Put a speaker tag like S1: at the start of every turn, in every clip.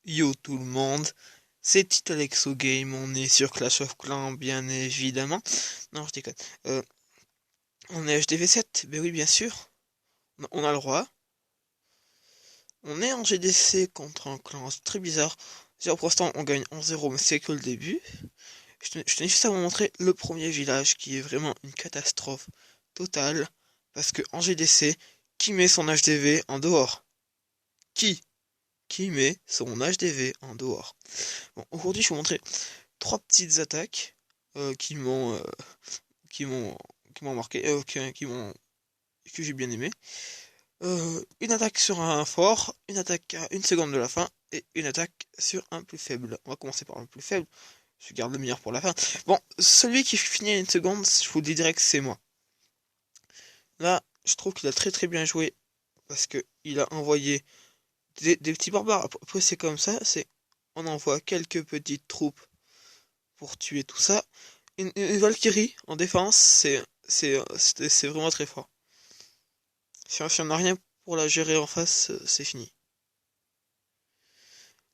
S1: Yo tout le monde, c'est Tito Game, on est sur Clash of Clans bien évidemment. Non je déconne. Euh, on est HDV7, ben oui bien sûr, on a le droit. On est en GDC contre un clan très bizarre. Pour l'instant on gagne 1-0 mais c'est que le début. Je tenais juste à vous montrer le premier village qui est vraiment une catastrophe totale. Parce que en GDC, qui met son HDV en dehors? Qui? Qui met son HDV en dehors? Bon, aujourd'hui je vais vous montrer trois petites attaques qui m'ont qui m'ont qui m'ont marqué, que j'ai bien aimé. Une attaque sur un fort, une attaque à une seconde de la fin et une attaque sur un plus faible. On va commencer par le plus faible. Je garde le meilleur pour la fin. Bon, celui qui finit à une seconde, je vous le dis direct, c'est moi. Là, je trouve qu'il a très très bien joué parce que il a envoyé des petits barbares. Après, c'est comme ça, c'est on envoie quelques petites troupes pour tuer tout ça. Une Valkyrie en défense, c'est vraiment très fort. Si on n'a rien pour la gérer en face, c'est fini.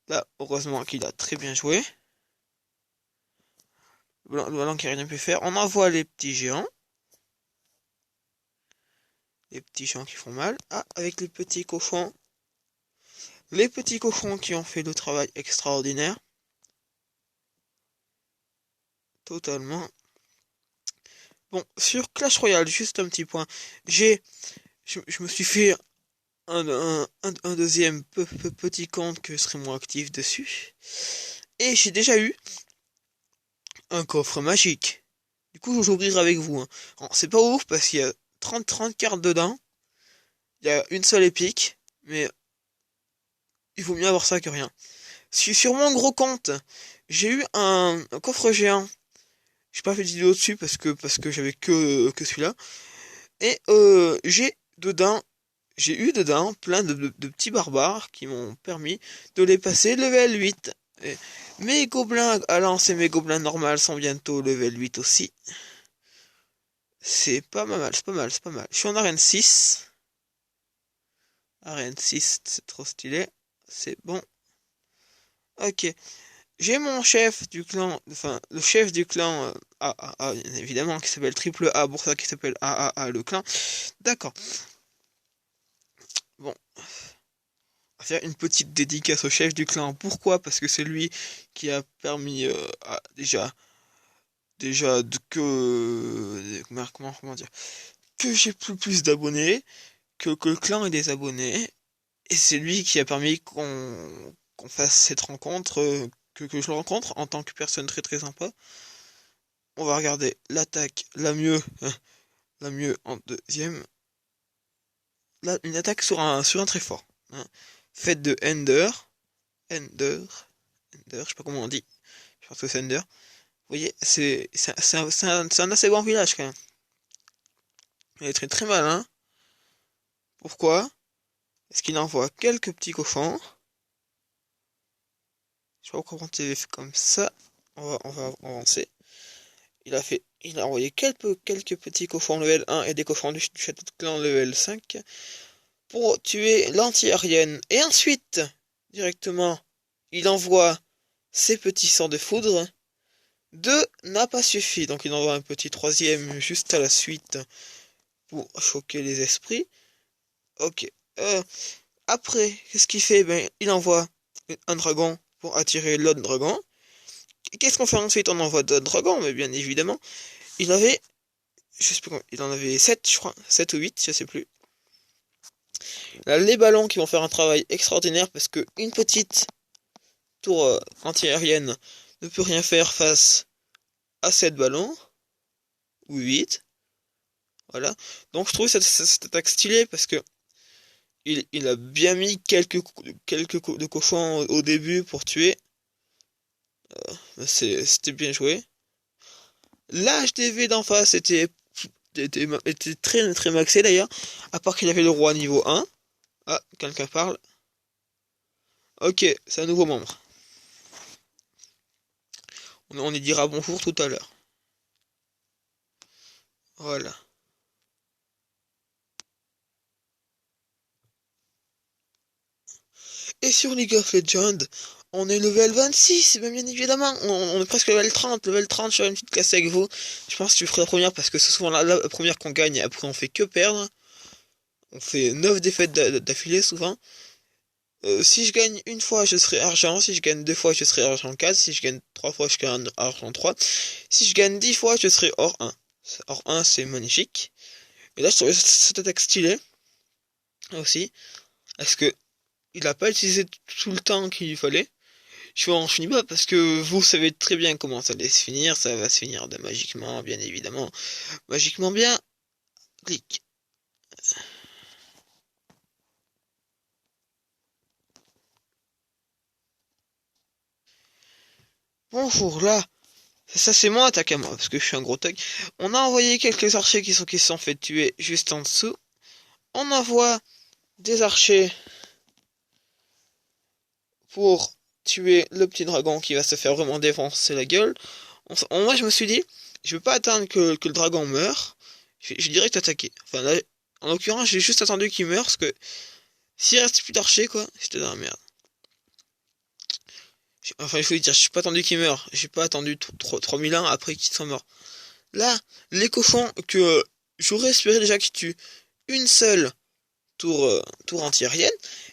S1: Là, heureusement qu'il a très bien joué. Le blanc qui a rien pu faire. On envoie les petits géants. Les petits géants qui font mal. Ah, avec les petits cochons. Les petits cochons qui ont fait le travail extraordinaire. Totalement. Bon, sur Clash Royale, juste un petit point. Je me suis fait un deuxième petit compte que je serai moins actif dessus. Et j'ai déjà eu un coffre magique. Du coup, je vais avec vous. Hein. C'est pas ouf parce qu'il y a 30 cartes dedans. Il y a une seule épique. Mais il vaut mieux avoir ça que rien. Sur mon gros compte, j'ai eu un coffre géant. J'ai pas fait de vidéo dessus parce que j'avais que celui-là. Et j'ai eu dedans plein de petits barbares qui m'ont permis de les passer level 8. Et mes gobelins à lancer mes gobelins normales sont bientôt level 8 aussi. C'est pas mal, c'est pas mal, c'est pas mal. Je suis en arène 6. Arène 6, c'est trop stylé. C'est bon. Ok. J'ai mon chef du clan, enfin, le chef du clan AAA, évidemment, qui s'appelle Triple A, pour ça qui s'appelle AAA le clan. D'accord. Bon. On va faire une petite dédicace au chef du clan. Pourquoi? Parce que c'est lui qui a permis, déjà, comment dire, que j'ai plus d'abonnés, que le clan ait des abonnés, et c'est lui qui a permis qu'on fasse cette rencontre, que je le rencontre en tant que personne très très sympa. On va regarder l'attaque la mieux en deuxième. Là, une attaque sur un très fort. Hein. Faite de Ender, je sais pas comment on dit. Je pense que c'est Ender. Vous voyez, c'est un assez bon village quand même. Il est très très mal, hein. Pourquoi? Parce qu'il envoie quelques petits cochons. Je sais pas pourquoi il fait comme ça. On va avancer. Il a envoyé quelques petits cochons level 1 et des cochons du château de clan level 5 pour tuer l'anti-aérienne. Et ensuite, directement, il envoie ses petits sorts de foudre. Deux n'a pas suffi, donc il envoie un petit troisième juste à la suite pour choquer les esprits. Ok. Après, qu'est-ce qu'il fait? Ben, il envoie un dragon pour attirer l'autre dragon. Et qu'est-ce qu'on fait ensuite? On envoie d'autres dragons, mais bien évidemment. Il avait, je sais plus combien, il en avait 7, je crois, 7 ou 8, je sais plus. Là, les ballons qui vont faire un travail extraordinaire parce que une petite tour anti-aérienne ne peut rien faire face à 7 ballons, ou 8. Voilà. Donc je trouve cette attaque stylée parce que il a bien mis quelques coups de cochon au début pour tuer. C'était bien joué. L'HDV d'en face était très très maxé d'ailleurs. À part qu'il avait le roi niveau 1. Ah, quelqu'un parle. Ok, c'est un nouveau membre. On y dira bonjour tout à l'heure. Voilà. Et sur League of Legends, On est level 26, bien évidemment. On est presque level 30. Level 30, je ferai une petite classe avec vous. Je pense que je ferai la première parce que c'est souvent la première qu'on gagne et après on fait que perdre. On fait 9 défaites d'affilée souvent. Si je gagne une fois, je serai argent. Si je gagne 2 fois, je serai argent 4. Si je gagne 3 fois, je serai argent 3. Si je gagne 10 fois, je serai or 1. Or 1, c'est magnifique. Et là, je trouve cette attaque stylée. Aussi. Parce que il a pas utilisé tout le temps qu'il fallait. Je finis pas parce que vous savez très bien comment ça allait se finir. Ça va se finir de magiquement, bien évidemment. Magiquement bien. Clic. Bonjour, là. Ça c'est mon attaque à moi, parce que je suis un gros tag. On a envoyé quelques archers qui se sont fait tuer juste en dessous. On envoie des archers pour tuer le petit dragon qui va se faire vraiment défoncer la gueule. Moi je me suis dit, je veux pas attendre que le dragon meure. Je vais direct attaquer. Enfin là, en l'occurrence, j'ai juste attendu qu'il meure, parce que s'il reste plus d'archers, quoi, j'étais dans la merde. Enfin, il faut dire, je suis pas attendu qu'il meure. J'ai pas attendu 3000 ans après qu'il soit mort. Là, les cochons que j'aurais espéré déjà qu'ils tuent une seule tour anti-aérienne,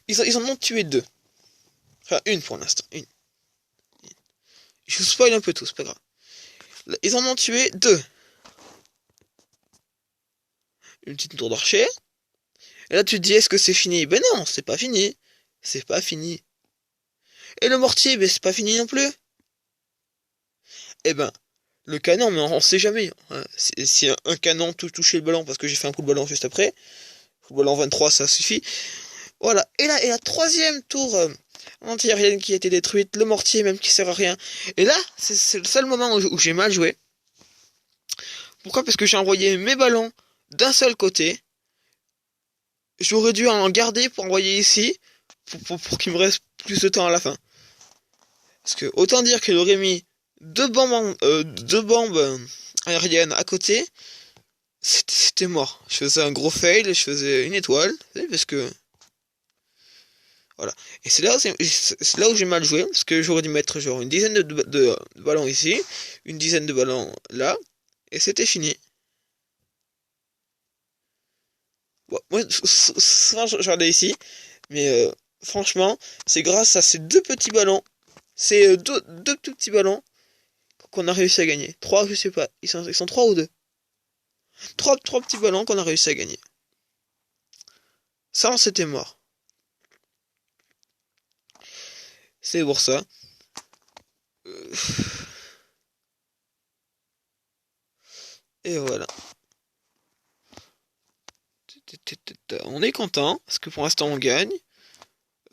S1: ils en ont tué 2. Enfin, une pour l'instant. Une. Je vous spoil un peu tout, c'est pas grave. Là, ils en ont tué 2. Une petite tour d'archer. Et là, tu te dis, est-ce que c'est fini? Ben non, c'est pas fini. C'est pas fini. Et le mortier, ben c'est pas fini non plus. Eh ben, le canon, mais on sait jamais. Hein. Si un canon touchait le ballon, parce que j'ai fait un coup de ballon juste après, coup de ballon 23, ça suffit. Voilà. Et là, et la troisième tour anti-aérienne qui a été détruite, le mortier même qui sert à rien. Et là, c'est le seul moment où j'ai mal joué. Pourquoi? Parce que j'ai envoyé mes ballons d'un seul côté. J'aurais dû en garder pour envoyer ici, pour qu'il me reste plus de temps à la fin. Parce que autant dire qu'il aurait mis deux bombes aériennes à côté, c'était mort. Je faisais un gros fail, je faisais une étoile, parce que voilà. Et c'est là où j'ai mal joué, parce que j'aurais dû mettre genre une dizaine de ballons ici, une dizaine de ballons là, et c'était fini. Bon, moi, souvent je regardais ici, mais franchement, c'est grâce à ces deux petits ballons, ces deux tout petits ballons, qu'on a réussi à gagner. 3, je sais pas, ils sont 3 ou 2. Trois petits ballons qu'on a réussi à gagner. Ça, on s'était mort. C'est pour ça. Euh, Et voilà. On est content, parce que pour l'instant on gagne.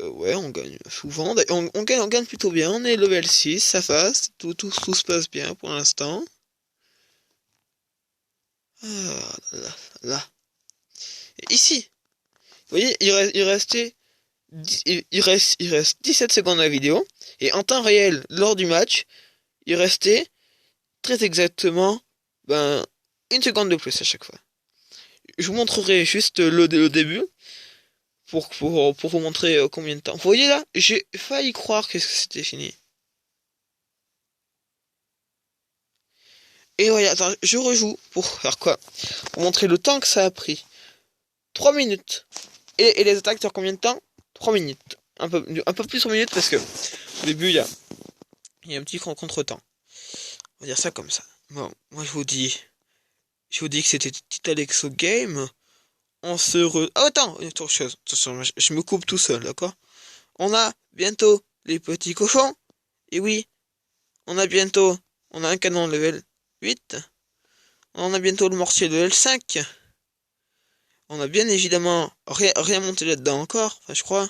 S1: Ouais, on gagne souvent. On gagne plutôt bien. On est level 6, ça passe. Tout se passe bien pour l'instant. Ah là, là. Et ici, vous voyez, il reste 17 secondes à la vidéo. Et en temps réel, lors du match, il restait très exactement, ben, une seconde de plus à chaque fois. Je vous montrerai juste le début pour vous montrer combien de temps. Vous voyez là, j'ai failli croire que c'était fini. Et voilà, attends, je rejoue pour faire quoi? Pour montrer le temps que ça a pris. 3 minutes. Et les attaques sur combien de temps? 3 minutes. Un peu plus 3 minutes parce que au début il y a un petit contre-temps. On va dire ça comme ça. Bon, moi je vous dis que c'était Titalexo Game. On se Ah attends, une autre chose. Attention, je me coupe tout seul, d'accord? On a bientôt les petits cochons. Et oui, on a un canon level 8. On a bientôt le mortier level 5. On a bien évidemment rien monté là-dedans encore. Enfin, je crois.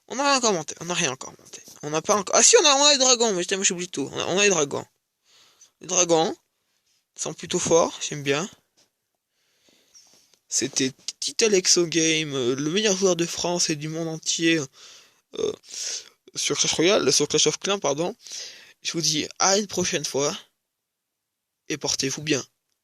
S1: On n'a rien encore monté. On n'a rien encore monté. On n'a pas encore. Ah si, on a les dragons. Mais j'oublie tout. On a les dragons. Les dragons sont plutôt forts. J'aime bien. C'était Titalexo Game, le meilleur joueur de France et du monde entier euh, sur Clash of Clans, pardon. Je vous dis à une prochaine fois et portez-vous bien.